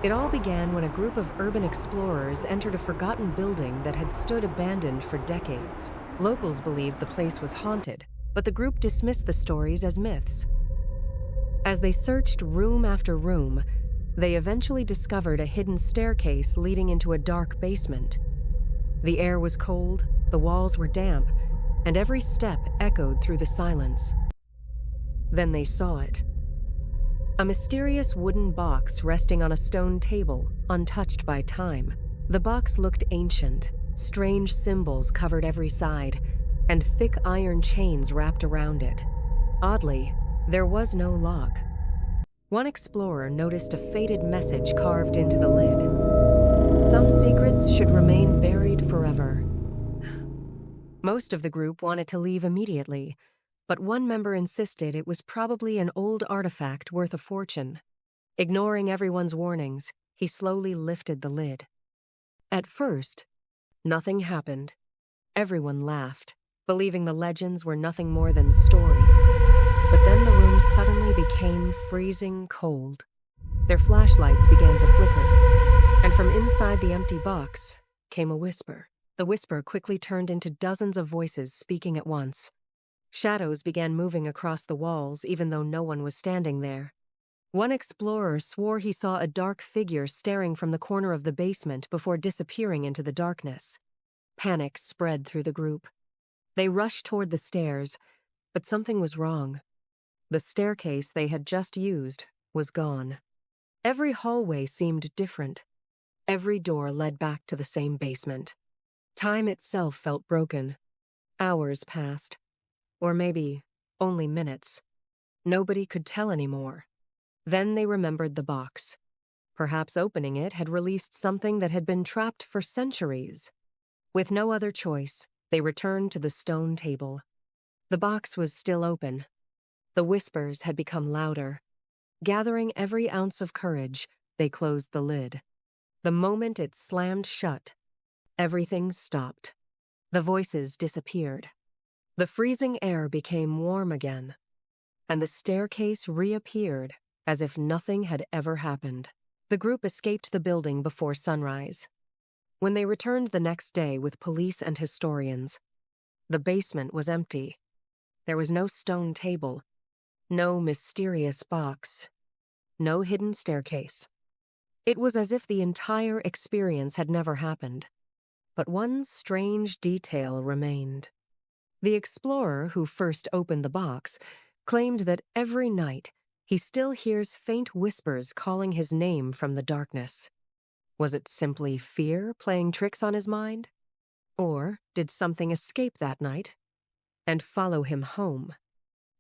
It all began when a group of urban explorers entered a forgotten building that had stood abandoned for decades. Locals believed the place was haunted, but the group dismissed the stories as myths. As they searched room after room, they eventually discovered a hidden staircase leading into a dark basement. The air was cold, the walls were damp, and every step echoed through the silence. Then they saw it. A mysterious wooden box resting on a stone table, untouched by time. The box looked ancient. Strange symbols covered every side, and thick iron chains wrapped around it. Oddly, there was no lock. One explorer noticed a faded message carved into the lid. Some secrets should remain buried forever. Most of the group wanted to leave immediately, but one member insisted it was probably an old artifact worth a fortune. Ignoring everyone's warnings, he slowly lifted the lid. At first, nothing happened. Everyone laughed, believing the legends were nothing more than stories. But then the room suddenly became freezing cold. Their flashlights began to flicker, and from inside the empty box came a whisper. The whisper quickly turned into dozens of voices speaking at once. Shadows began moving across the walls, even though no one was standing there. One explorer swore he saw a dark figure staring from the corner of the basement before disappearing into the darkness. Panic spread through the group. They rushed toward the stairs, but something was wrong. The staircase they had just used was gone. Every hallway seemed different. Every door led back to the same basement. Time itself felt broken. Hours passed. Or maybe only minutes. Nobody could tell anymore. Then they remembered the box. Perhaps opening it had released something that had been trapped for centuries. With no other choice, they returned to the stone table. The box was still open. The whispers had become louder. Gathering every ounce of courage, they closed the lid. The moment it slammed shut, everything stopped. The voices disappeared. The freezing air became warm again, and the staircase reappeared as if nothing had ever happened. The group escaped the building before sunrise. When they returned the next day with police and historians, the basement was empty. There was no stone table, no mysterious box, no hidden staircase. It was as if the entire experience had never happened. But one strange detail remained. The explorer who first opened the box claimed that every night he still hears faint whispers calling his name from the darkness. Was it simply fear playing tricks on his mind? Or did something escape that night and follow him home?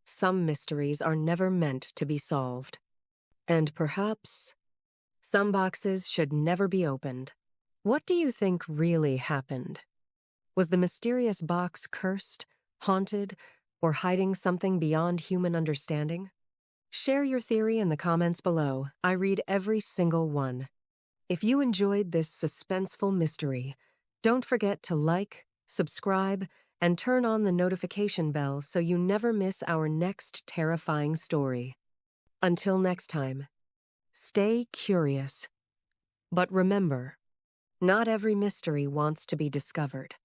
Some mysteries are never meant to be solved. And perhaps some boxes should never be opened. What do you think really happened? Was the mysterious box cursed, haunted, or hiding something beyond human understanding? Share your theory in the comments below. I read every single one. If you enjoyed this suspenseful mystery, don't forget to like, subscribe, and turn on the notification bell so you never miss our next terrifying story. Until next time, stay curious. But remember, not every mystery wants to be discovered.